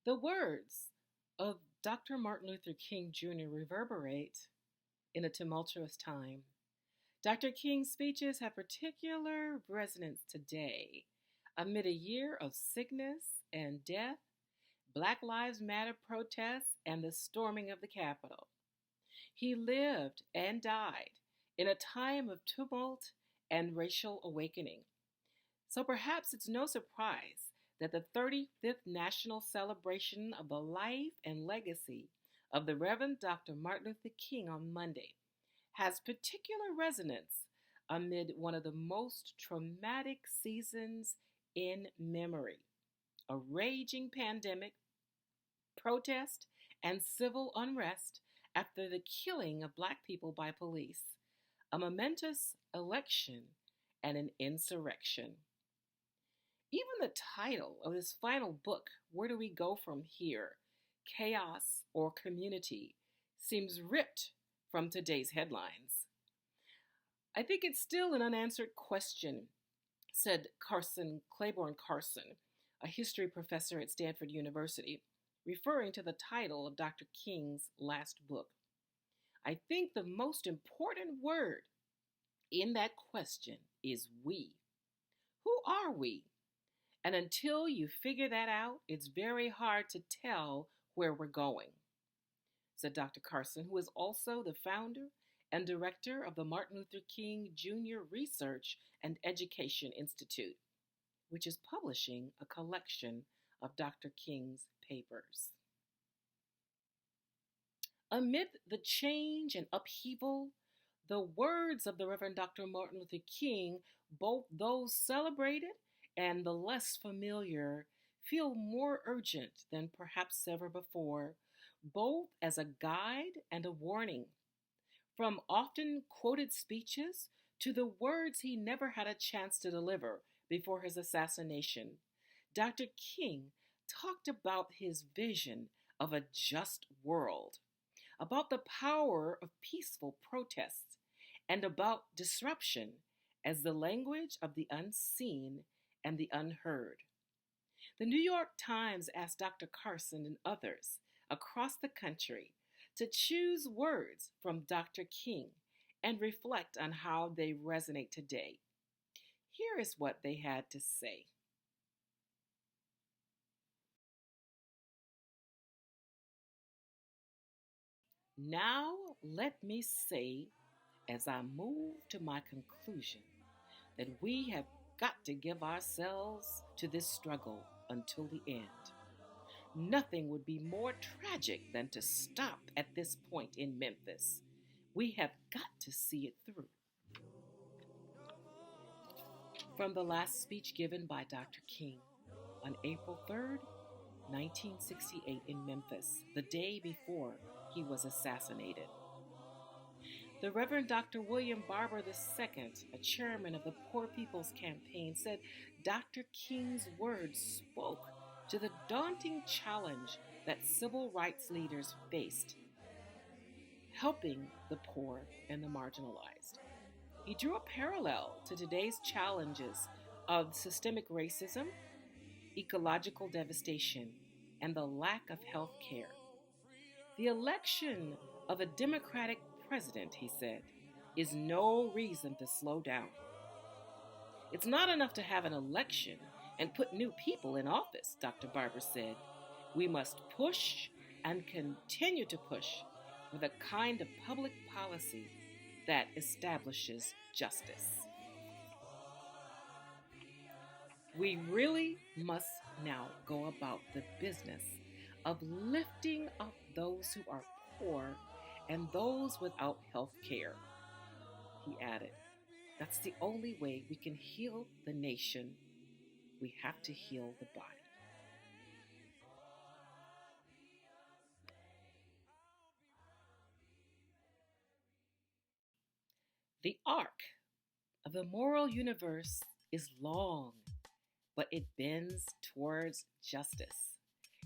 The words of Dr. Martin Luther King Jr. reverberate in a tumultuous time. Dr. King's speeches have particular resonance today amid a year of sickness and death, Black Lives Matter protests, and the storming of the Capitol. He lived and died in a time of tumult and racial awakening. So perhaps it's no surprise that the 35th National Celebration of the Life and Legacy of the Reverend Dr. Martin Luther King on Monday has particular resonance amid one of the most traumatic seasons in memory: a raging pandemic, protest, and civil unrest after the killing of Black people by police, a momentous election, and an insurrection. Even the title of his final book, Where Do We Go From Here? Chaos or Community, seems ripped from today's headlines. I think it's still an unanswered question, said Claiborne Carson, a history professor at Stanford University, referring to the title of Dr. King's last book. I think the most important word in that question is we. Who are we? And until you figure that out, it's very hard to tell where we're going, said Dr. Carson, who is also the founder and director of the Martin Luther King Jr. Research and Education Institute, which is publishing a collection of Dr. King's papers. Amid the change and upheaval, the words of the Reverend Dr. Martin Luther King, both those celebrated and the less familiar, feel more urgent than perhaps ever before, both as a guide and a warning. From often quoted speeches to the words he never had a chance to deliver before his assassination, Dr. King talked about his vision of a just world, about the power of peaceful protests, and about disruption as the language of the unseen and the unheard. The New York Times asked Dr. Carson and others across the country to choose words from Dr. King and reflect on how they resonate today. Here is what they had to say. Now, let me say, as I move to my conclusion, that we have got to give ourselves to this struggle until the end. Nothing would be more tragic than to stop at this point in Memphis. We have got to see it through. From the last speech given by Dr. King on April 3rd, 1968 in Memphis, the day before he was assassinated. The Reverend Dr. William Barber II, a chairman of the Poor People's Campaign, said Dr. King's words spoke to the daunting challenge that civil rights leaders faced, helping the poor and the marginalized. He drew a parallel to today's challenges of systemic racism, ecological devastation, and the lack of health care. The election of a Democratic president, he said, is no reason to slow down. It's not enough to have an election and put new people in office, Dr. Barber said. We must push and continue to push for the kind of public policy that establishes justice. We really must now go about the business of lifting up those who are poor and those without health care. He added, that's the only way we can heal the nation. We have to heal the body. The arc of the moral universe is long, but it bends towards justice.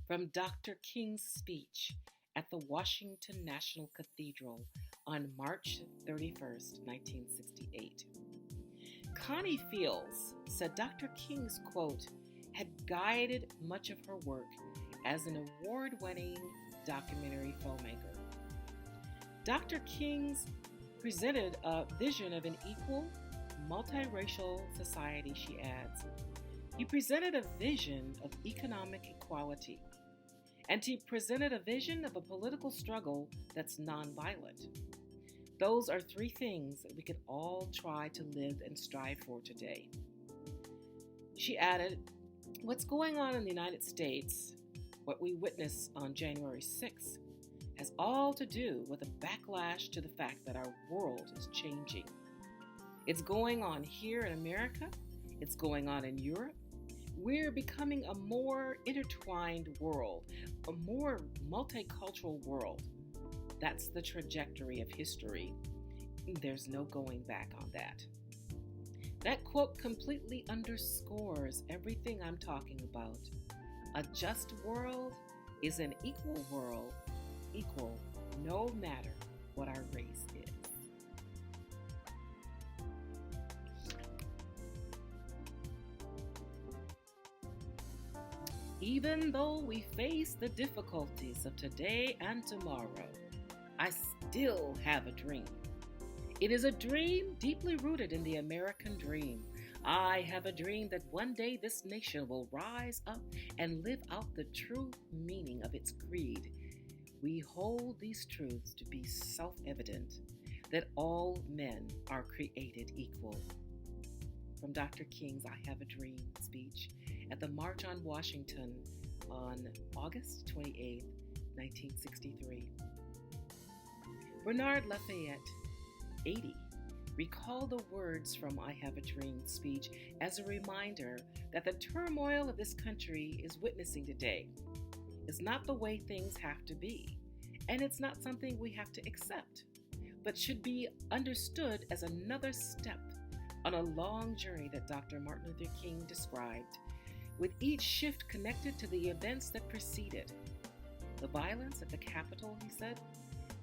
From Dr. King's speech at the Washington National Cathedral on March 31st, 1968. Connie Fields said Dr. King's quote had guided much of her work as an award-winning documentary filmmaker. Dr. King's presented a vision of an equal, multiracial society, she adds. He presented a vision of economic equality, and he presented a vision of a political struggle that's nonviolent. Those are three things that we could all try to live and strive for today. She added, what's going on in the United States, what we witnessed on January 6th, has all to do with a backlash to the fact that our world is changing. It's going on here in America, it's going on in Europe. We're becoming a more intertwined world, a more multicultural world. That's the trajectory of history. There's no going back on that. That quote completely underscores everything I'm talking about. A just world is an equal world, equal no matter what our race is. Even though we face the difficulties of today and tomorrow, I still have a dream. It is a dream deeply rooted in the American dream. I have a dream that one day this nation will rise up and live out the true meaning of its creed. We hold these truths to be self-evident, that all men are created equal. From Dr. King's I Have a Dream speech at the March on Washington on August 28, 1963. Bernard Lafayette, 80, recalled the words from I Have a Dream speech as a reminder that the turmoil of this country is witnessing today is not the way things have to be, and it's not something we have to accept, but should be understood as another step on a long journey that Dr. Martin Luther King described, with each shift connected to the events that preceded. The violence at the Capitol, he said,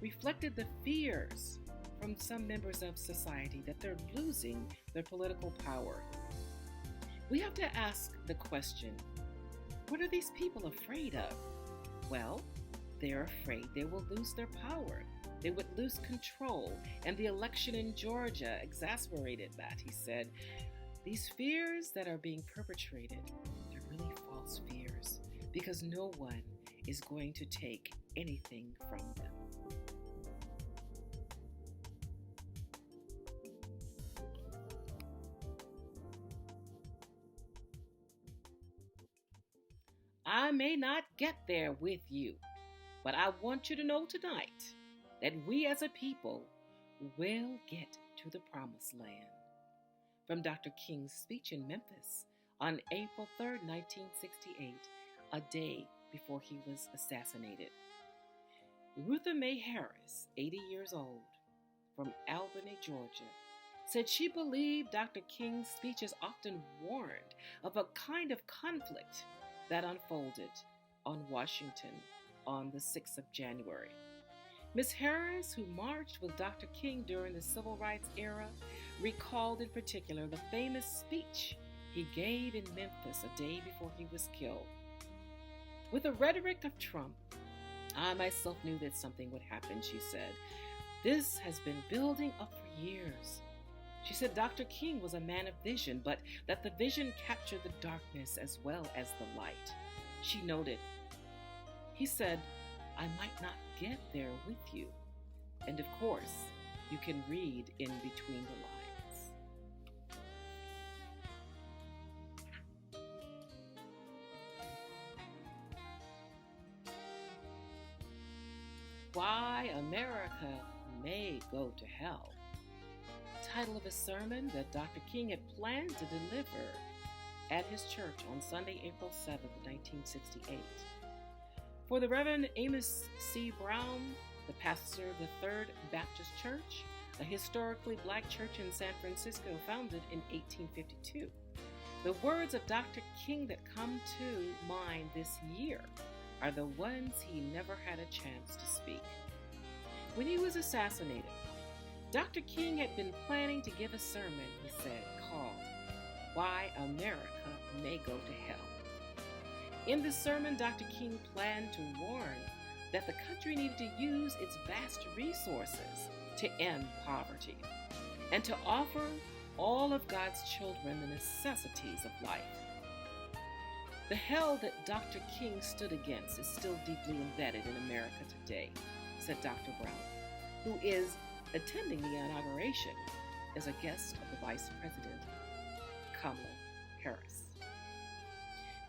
reflected the fears from some members of society that they're losing their political power. We have to ask the question, what are these people afraid of? Well, they're afraid they will lose their power. They would lose control, and the election in Georgia exacerbated that, he said. These fears that are being perpetrated, they're really false fears, because no one is going to take anything from them. I may not get there with you, but I want you to know tonight that we as a people will get to the promised land. From Dr. King's speech in Memphis on April 3, 1968, a day before he was assassinated. Rutha Mae Harris, 80 years old, from Albany, Georgia, said she believed Dr. King's speeches often warned of a kind of conflict that unfolded on Washington on the 6th of January. Ms. Harris, who marched with Dr. King during the Civil Rights era, recalled in particular the famous speech he gave in Memphis a day before he was killed. With the rhetoric of Trump, I myself knew that something would happen, she said. This has been building up for years. She said Dr. King was a man of vision, but that the vision captured the darkness as well as the light. She noted, he said, I might not get there with you. And of course, you can read in between the lines. Why America May Go to Hell. Title of a sermon that Dr. King had planned to deliver at his church on Sunday, April 7, 1968. For the Reverend Amos C. Brown, the pastor of the Third Baptist Church, a historically black church in San Francisco founded in 1852. The words of Dr. King that come to mind this year are the ones he never had a chance to speak. When he was assassinated, Dr. King had been planning to give a sermon, he said, called Why America May Go to Hell. In this sermon, Dr. King planned to warn that the country needed to use its vast resources to end poverty and to offer all of God's children the necessities of life. The hell that Dr. King stood against is still deeply embedded in America today, said Dr. Brown, who is attending the inauguration as a guest of the Vice President, Kamala Harris.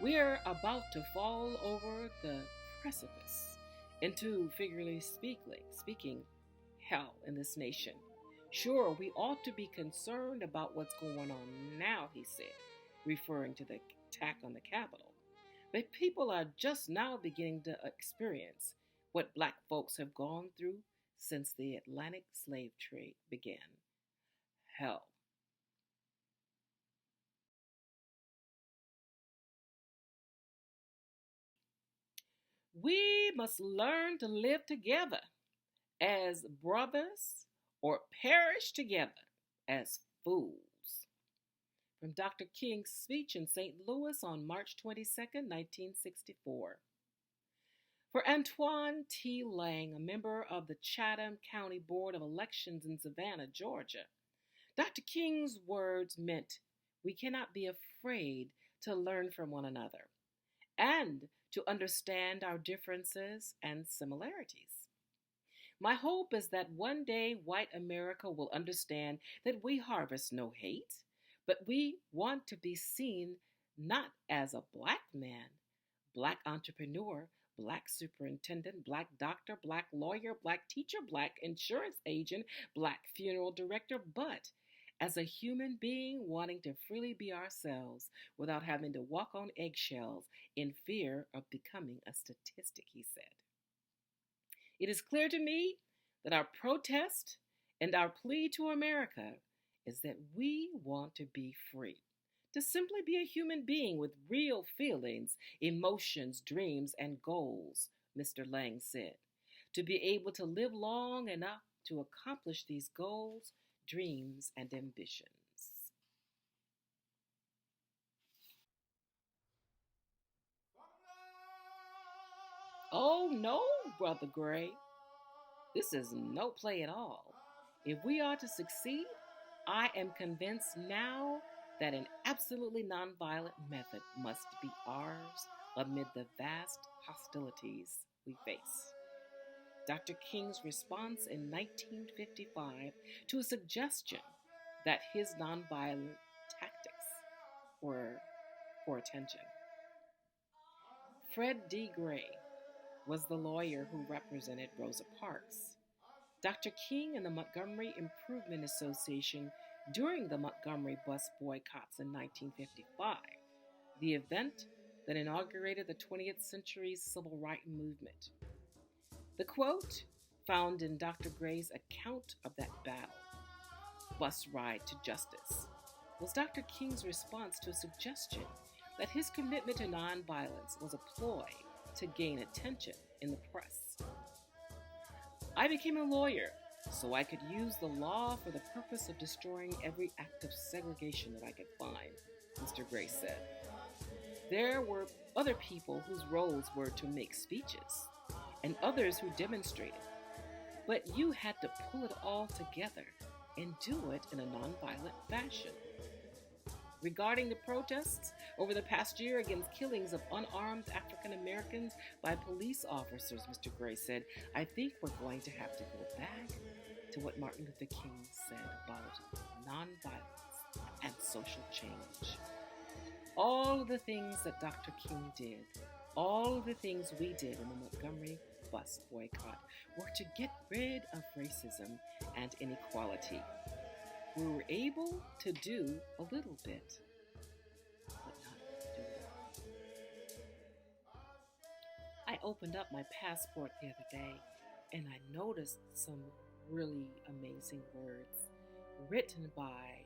We are about to fall over the precipice into, figuratively speaking, hell in this nation. Sure, we ought to be concerned about what's going on now, he said, referring to the attack on the Capitol. But people are just now beginning to experience what black folks have gone through since the Atlantic slave trade began. Hell. We must learn to live together as brothers or perish together as fools. From Dr. King's speech in St. Louis on March 22, 1964. For Antoine T. Lang, a member of the Chatham County Board of Elections in Savannah, Georgia, Dr. King's words meant we cannot be afraid to learn from one another and to understand our differences and similarities. My hope is that one day white America will understand that we harvest no hate, but we want to be seen not as a black man, black entrepreneur, black superintendent, black doctor, black lawyer, black teacher, black insurance agent, black funeral director, but as a human being wanting to freely be ourselves without having to walk on eggshells in fear of becoming a statistic, he said. It is clear to me that our protest and our plea to America is that we want to be free, to simply be a human being with real feelings, emotions, dreams, and goals, Mr. Lang said, to be able to live long enough to accomplish these goals, dreams, and ambitions. Oh no, Brother Gray, this is no play at all. If we are to succeed, I am convinced now that an absolutely nonviolent method must be ours amid the vast hostilities we face. Dr. King's response in 1955 to a suggestion that his nonviolent tactics were for attention. Fred D. Gray was the lawyer who represented Rosa Parks. Dr. King and the Montgomery Improvement Association during the Montgomery bus boycotts in 1955, the event that inaugurated the 20th century's civil rights movement. The quote, found in Dr. Gray's account of that battle, Bus Ride to Justice, was Dr. King's response to a suggestion that his commitment to nonviolence was a ploy to gain attention in the press. I became a lawyer so I could use the law for the purpose of destroying every act of segregation that I could find, Mr. Gray said. There were other people whose roles were to make speeches, and others who demonstrated. But you had to pull it all together and do it in a nonviolent fashion. Regarding the protests over the past year against killings of unarmed African Americans by police officers, Mr. Gray said, I think we're going to have to go back to what Martin Luther King said about nonviolence and social change. All of the things that Dr. King did, all of the things we did in the Montgomery bus boycott were to get rid of racism and inequality. We were able to do a little bit, but not do it. I opened up my passport the other day and I noticed some really amazing words written by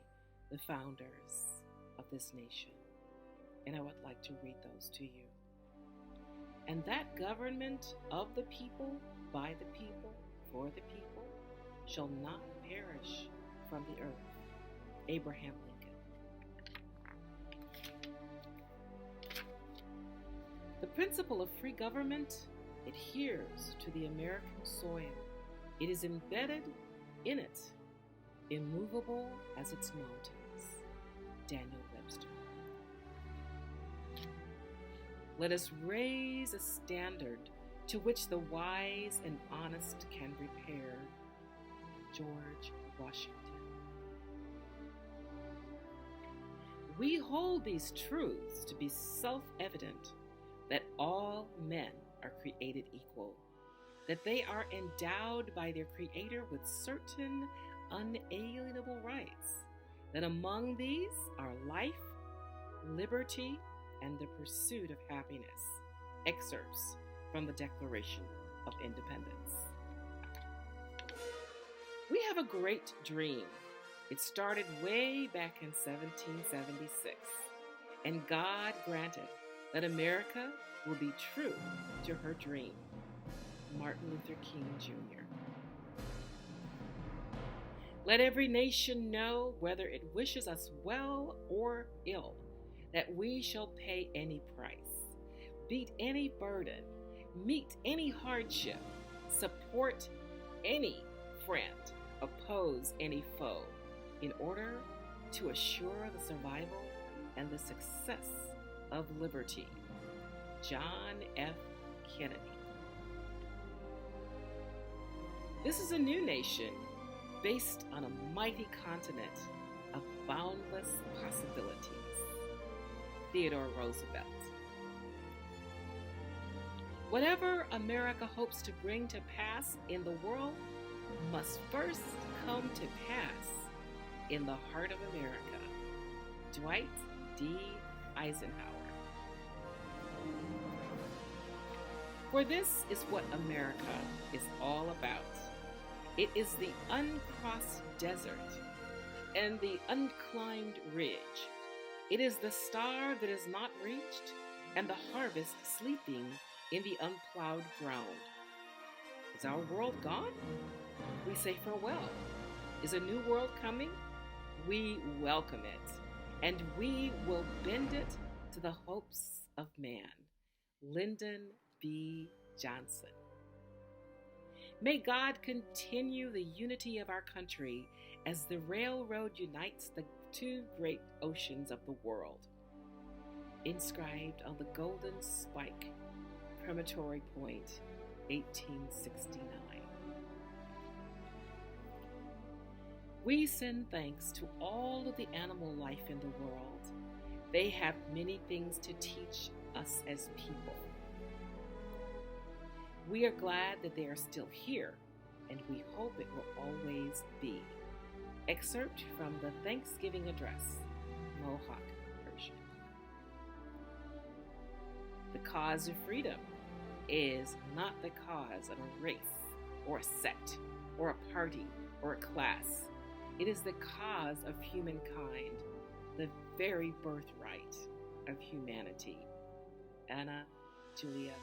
the founders of this nation. And I would like to read those to you. And that government of the people, by the people, for the people, shall not perish from the earth. Abraham Lincoln. The principle of free government adheres to the American soil. It is embedded in it, immovable as its mountains. Daniel Webster. Let us raise a standard to which the wise and honest can repair. George Washington. We hold these truths to be self-evident, that all men are created equal, that they are endowed by their Creator with certain unalienable rights, that among these are life, liberty, and the pursuit of happiness. Excerpts from the Declaration of Independence. We have a great dream. It started way back in 1776, and God granted that America will be true to her dream. Martin Luther King Jr. Let every nation know, whether it wishes us well or ill, that we shall pay any price, beat any burden, meet any hardship, support any friend, oppose any foe, in order to assure the survival and the success of liberty. John F. Kennedy. This is a new nation based on a mighty continent of boundless possibilities. Theodore Roosevelt. Whatever America hopes to bring to pass in the world must first come to pass in the heart of America. Dwight D. Eisenhower. For this is what America is all about. It is the uncrossed desert and the unclimbed ridge. It is the star that is not reached and the harvest sleeping in the unplowed ground. Is our world gone? We say farewell. Is a new world coming? We welcome it, and we will bend it to the hopes of man. Lyndon B. Johnson. May God continue the unity of our country as the railroad unites the two great oceans of the world. Inscribed on the Golden Spike, Promontory Point, 1869. We send thanks to all of the animal life in the world. They have many things to teach us as people. We are glad that they are still here, and we hope it will always be. Excerpt from the Thanksgiving Address, Mohawk version. The cause of freedom is not the cause of a race, or a sect, or a party, or a class. It is the cause of humankind, the very birthright of humanity. Anna Julia